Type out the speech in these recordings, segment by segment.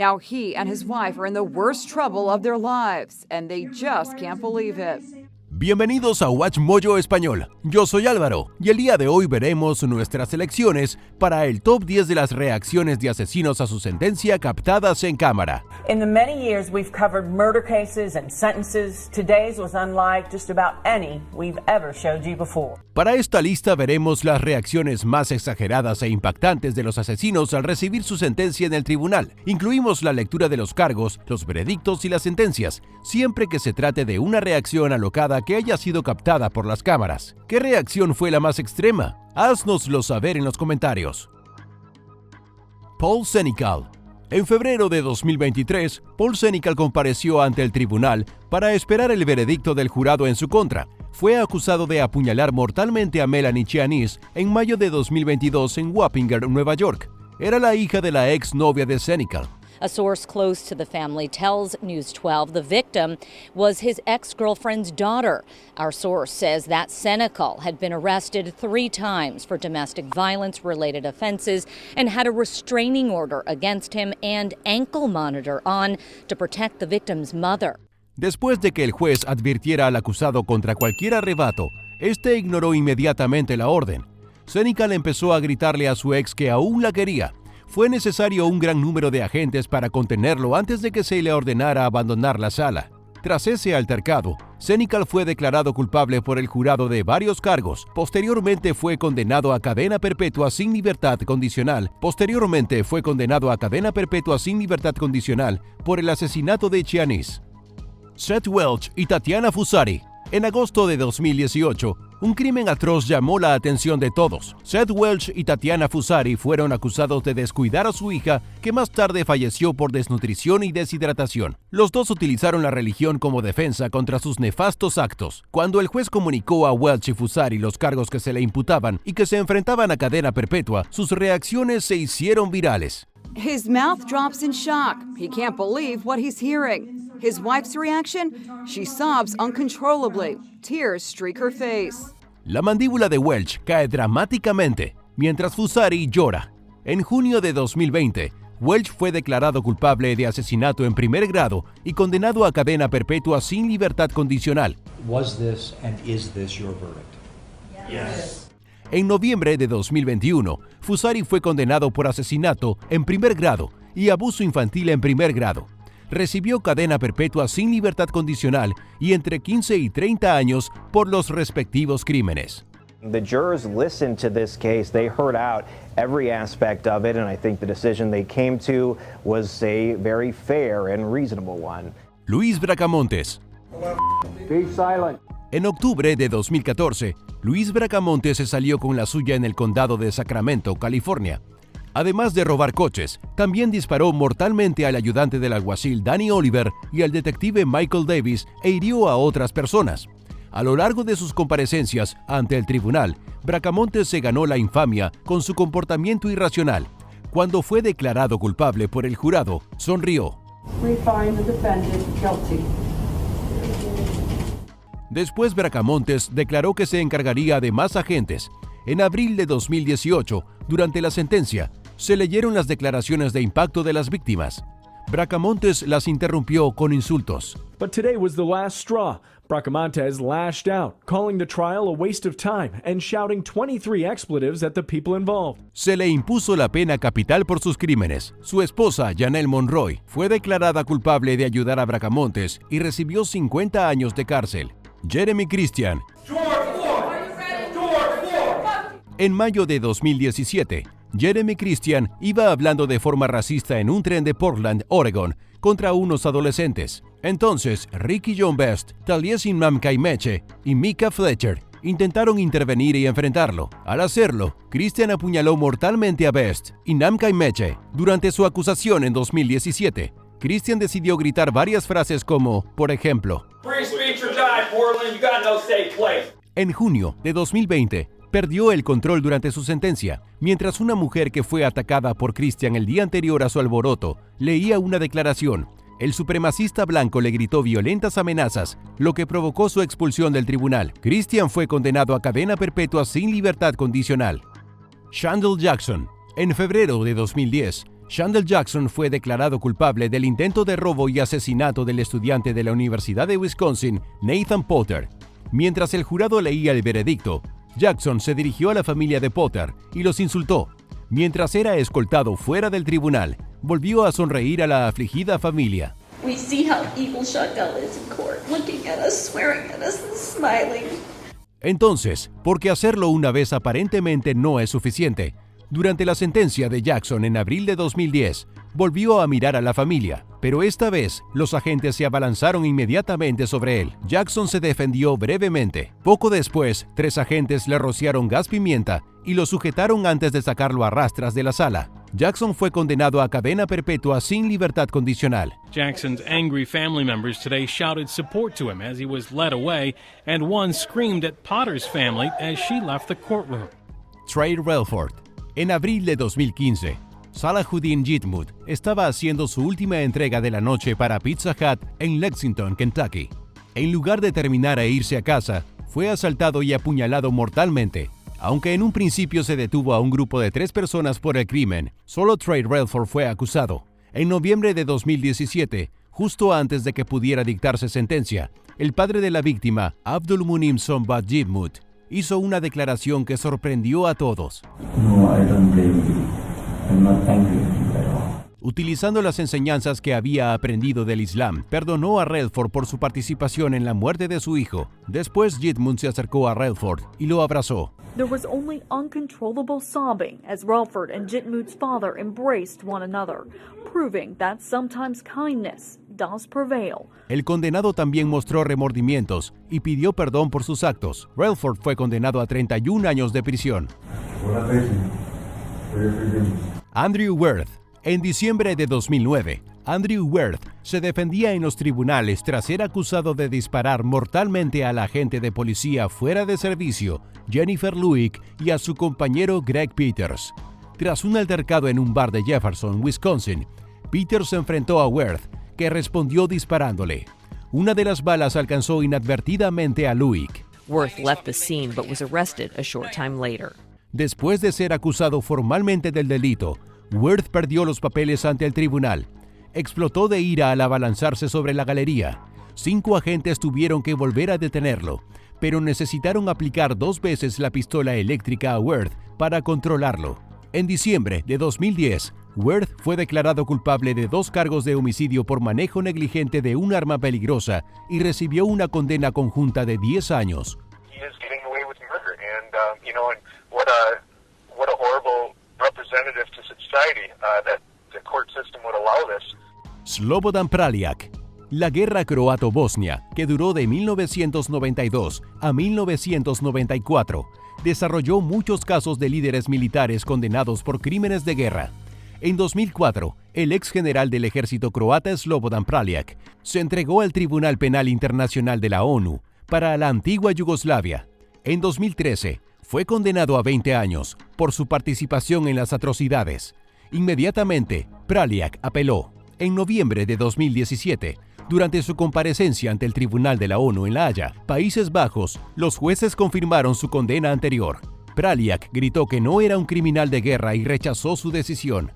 Now he and his wife are in the worst trouble of their lives, and they just can't believe it. Bienvenidos a Watch Mojo Español. Yo soy Álvaro y el día de hoy veremos nuestras selecciones para el top 10 de las reacciones de asesinos a su sentencia captadas en cámara. In the many years we've covered murder cases and sentences, today's was unlike just about any we've ever showed you before. Para esta lista veremos las reacciones más exageradas e impactantes de los asesinos al recibir su sentencia en el tribunal. Incluimos la lectura de los cargos, los veredictos y las sentencias, siempre que se trate de una reacción alocada que haya sido captada por las cámaras. ¿Qué reacción fue la más extrema? Haznoslo saber en los comentarios. Paul Senecal. En febrero de 2023, Paul Senecal compareció ante el tribunal para esperar el veredicto del jurado en su contra. Fue acusado de apuñalar mortalmente a Melanie Chianis en mayo de 2022 en Wappinger, Nueva York. Era la hija de la ex novia de Senecal. A source close to the family tells News 12 the victim was his ex-girlfriend's daughter. Our source says that Senecal had been arrested 3 times for domestic violence-related offenses and had a restraining order against him and ankle monitor on to protect the victim's mother. Después de que el juez advirtiera al acusado contra cualquier arrebato, este ignoró inmediatamente la orden. Senecal empezó a gritarle a su ex que aún la quería. Fue necesario un gran número de agentes para contenerlo antes de que se le ordenara abandonar la sala. Tras ese altercado, Senecal fue declarado culpable por el jurado de varios cargos. Posteriormente fue condenado a cadena perpetua sin libertad condicional. Por el asesinato de Chianis. Seth Welch y Tatiana Fusari. En agosto de 2018, un crimen atroz llamó la atención de todos. Seth Welch y Tatiana Fusari fueron acusados de descuidar a su hija, que más tarde falleció por desnutrición y deshidratación. Los dos utilizaron la religión como defensa contra sus nefastos actos. Cuando el juez comunicó a Welch y Fusari los cargos que se le imputaban y que se enfrentaban a cadena perpetua, sus reacciones se hicieron virales. His mouth drops in shock. He can't believe what he's hearing. His wife's reaction? She sobs uncontrollably. Tears streak her face. La mandíbula de Welch cae dramáticamente, mientras Fusari llora. En junio de 2020, Welch fue declarado culpable de asesinato en primer grado y condenado a cadena perpetua sin libertad condicional. Was this and is this your verdict? Yes. En noviembre de 2021, Fusari fue condenado por asesinato en primer grado y abuso infantil en primer grado. Recibió cadena perpetua sin libertad condicional y entre 15 y 30 años por los respectivos crímenes. The jurors listened to this case. They heard out every aspect of it, and I think the decision they came to was a very fair and reasonable one. Luis Bracamontes. Be silent. En octubre de 2014, Luis Bracamontes se salió con la suya en el condado de Sacramento, California. Además de robar coches, también disparó mortalmente al ayudante del alguacil Danny Oliver y al detective Michael Davis e hirió a otras personas. A lo largo de sus comparecencias ante el tribunal, Bracamontes se ganó la infamia con su comportamiento irracional. Cuando fue declarado culpable por el jurado, sonrió. We find the defendant guilty. Después Bracamontes declaró que se encargaría de más agentes. En abril de 2018, durante la sentencia, se leyeron las declaraciones de impacto de las víctimas. Bracamontes las interrumpió con insultos. But today was the last straw. Bracamontes lashed out, calling the trial a waste of time and shouting 23 expletives at the people involved. Se le impuso la pena capital por sus crímenes. Su esposa, Janelle Monroy, fue declarada culpable de ayudar a Bracamontes y recibió 50 años de cárcel. Jeremy Christian. En mayo de 2017, Jeremy Christian iba hablando de forma racista en un tren de Portland, Oregon, contra unos adolescentes. Entonces, Ricky John Best, Taliesin Mamkaimeche y Mika Fletcher intentaron intervenir y enfrentarlo. Al hacerlo, Christian apuñaló mortalmente a Best y Namkaimeche. Durante su acusación en 2017, Christian decidió gritar varias frases como, por ejemplo, "Free speech or die, Portland, you got no safe place." En junio de 2020, perdió el control durante su sentencia, mientras una mujer que fue atacada por Christian el día anterior a su alboroto leía una declaración. El supremacista blanco le gritó violentas amenazas, lo que provocó su expulsión del tribunal. Christian fue condenado a cadena perpetua sin libertad condicional. Shandell Jackson. En febrero de 2010, Chandler Jackson fue declarado culpable del intento de robo y asesinato del estudiante de la Universidad de Wisconsin, Nathan Potter. Mientras el jurado leía el veredicto, Jackson se dirigió a la familia de Potter y los insultó. Mientras era escoltado fuera del tribunal, volvió a sonreír a la afligida familia. We see how evil Chantel is in court, looking at us, swearing at us, and smiling. Entonces, porque hacerlo una vez aparentemente no es suficiente, durante la sentencia de Jackson en abril de 2010, volvió a mirar a la familia, pero esta vez los agentes se abalanzaron inmediatamente sobre él. Jackson se defendió brevemente. Poco después, 3 agentes le rociaron gas pimienta y lo sujetaron antes de sacarlo a rastras de la sala. Jackson fue condenado a cadena perpetua sin libertad condicional. Jackson's angry family members today shouted support to him as he was led away, and one screamed at Potter's family as she left the courtroom. Trey Relford. En abril de 2015, Salahuddin Jitmut estaba haciendo su última entrega de la noche para Pizza Hut en Lexington, Kentucky. En lugar de terminar e irse a casa, fue asaltado y apuñalado mortalmente. Aunque en un principio se detuvo a un grupo de 3 personas por el crimen, solo Trey Relford fue acusado. En noviembre de 2017, justo antes de que pudiera dictarse sentencia, el padre de la víctima, Abdul Munim Sombat Jitmut, hizo una declaración que sorprendió a todos. No, I don't blame you. I'm not angry at all. Utilizando las enseñanzas que había aprendido del Islam, perdonó a Relford por su participación en la muerte de su hijo. Después, Jitmut se acercó a Relford y lo abrazó. There was only uncontrollable sobbing as Relford and Jitmut's father embraced one another, proving that sometimes kindness does prevail. El condenado también mostró remordimientos y pidió perdón por sus actos. Relford fue condenado a 31 años de prisión. Andrew Worth. En diciembre de 2009, Andrew Worth se defendía en los tribunales tras ser acusado de disparar mortalmente al agente de policía fuera de servicio, Jennifer Luick, y a su compañero Greg Peters. Tras un altercado en un bar de Jefferson, Wisconsin, Peters se enfrentó a Worth, que respondió disparándole. Una de las balas alcanzó inadvertidamente a Luick. Worth left the scene but was arrested a short time later. Después de ser acusado formalmente del delito, Worth perdió los papeles ante el tribunal. Explotó de ira al abalanzarse sobre la galería. 5 agentes tuvieron que volver a detenerlo, pero necesitaron aplicar 2 veces la pistola eléctrica a Worth para controlarlo. En diciembre de 2010, Worth fue declarado culpable de 2 cargos de homicidio por manejo negligente de un arma peligrosa y recibió una condena conjunta de 10 años. Slobodan Praljak. La guerra croato-bosnia, que duró de 1992 a 1994, desarrolló muchos casos de líderes militares condenados por crímenes de guerra. En 2004, el ex general del ejército croata Slobodan Praljak se entregó al Tribunal Penal Internacional de la ONU para la antigua Yugoslavia. En 2013, fue condenado a 20 años por su participación en las atrocidades. Inmediatamente, Praljak apeló. En noviembre de 2017, durante su comparecencia ante el Tribunal de la ONU en La Haya, Países Bajos, los jueces confirmaron su condena anterior. Praljak gritó que no era un criminal de guerra y rechazó su decisión.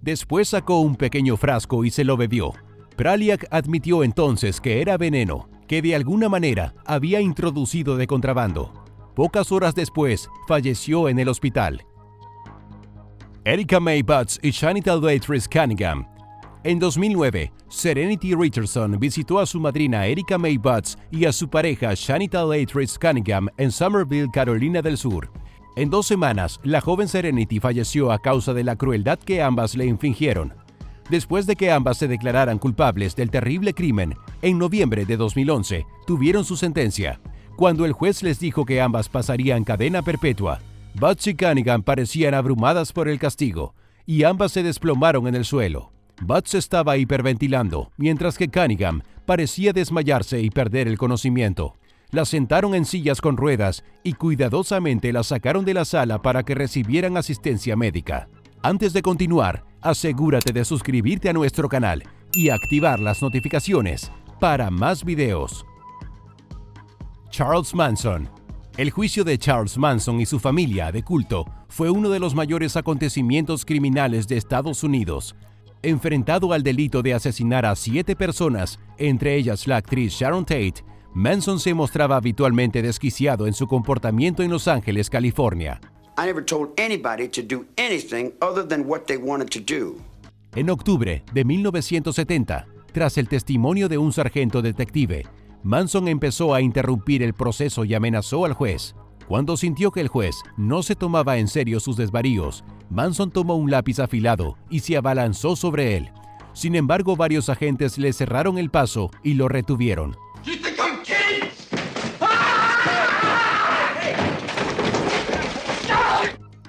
Después sacó un pequeño frasco y se lo bebió. Praljak admitió entonces que era veneno, que de alguna manera había introducido de contrabando. Pocas horas después, falleció en el hospital. Erica May Butts y Chantal Beatrice Cunningham. En 2009, Serenity Richardson visitó a su madrina Erica May Butts y a su pareja Chantal Beatrice Cunningham en Summerville, Carolina del Sur. En 2 semanas, la joven Serenity falleció a causa de la crueldad que ambas le infligieron. Después de que ambas se declararan culpables del terrible crimen, en noviembre de 2011, tuvieron su sentencia. Cuando el juez les dijo que ambas pasarían cadena perpetua, Butts y Cunningham parecían abrumadas por el castigo, y ambas se desplomaron en el suelo. Butts estaba hiperventilando, mientras que Cunningham parecía desmayarse y perder el conocimiento. Las sentaron en sillas con ruedas y cuidadosamente las sacaron de la sala para que recibieran asistencia médica. Antes de continuar, asegúrate de suscribirte a nuestro canal y activar las notificaciones para más videos. Charles Manson. El juicio de Charles Manson y su familia de culto fue uno de los mayores acontecimientos criminales de Estados Unidos. Enfrentado al delito de asesinar a 7 personas, entre ellas la actriz Sharon Tate, Manson se mostraba habitualmente desquiciado en su comportamiento en Los Ángeles, California. I never told anybody to do anything other than what they wanted to do. En octubre de 1970, tras el testimonio de un sargento detective, Manson empezó a interrumpir el proceso y amenazó al juez. Cuando sintió que el juez no se tomaba en serio sus desvaríos, Manson tomó un lápiz afilado y se abalanzó sobre él. Sin embargo, varios agentes le cerraron el paso y lo retuvieron.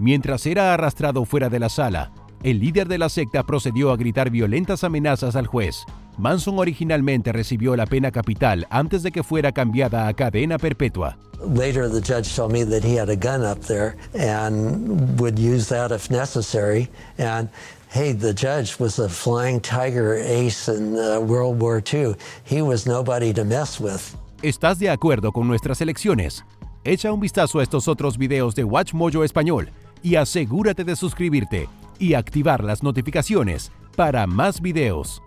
Mientras era arrastrado fuera de la sala, el líder de la secta procedió a gritar violentas amenazas al juez. Manson originalmente recibió la pena capital antes de que fuera cambiada a cadena perpetua. Later, the judge told me that he had a gun up there and would use that if necessary. And hey, the judge was a flying tiger ace in World War II. He was nobody to mess with. ¿Estás de acuerdo con nuestras elecciones? Echa un vistazo a estos otros videos de WatchMojo Español y asegúrate de suscribirte y activar las notificaciones para más videos.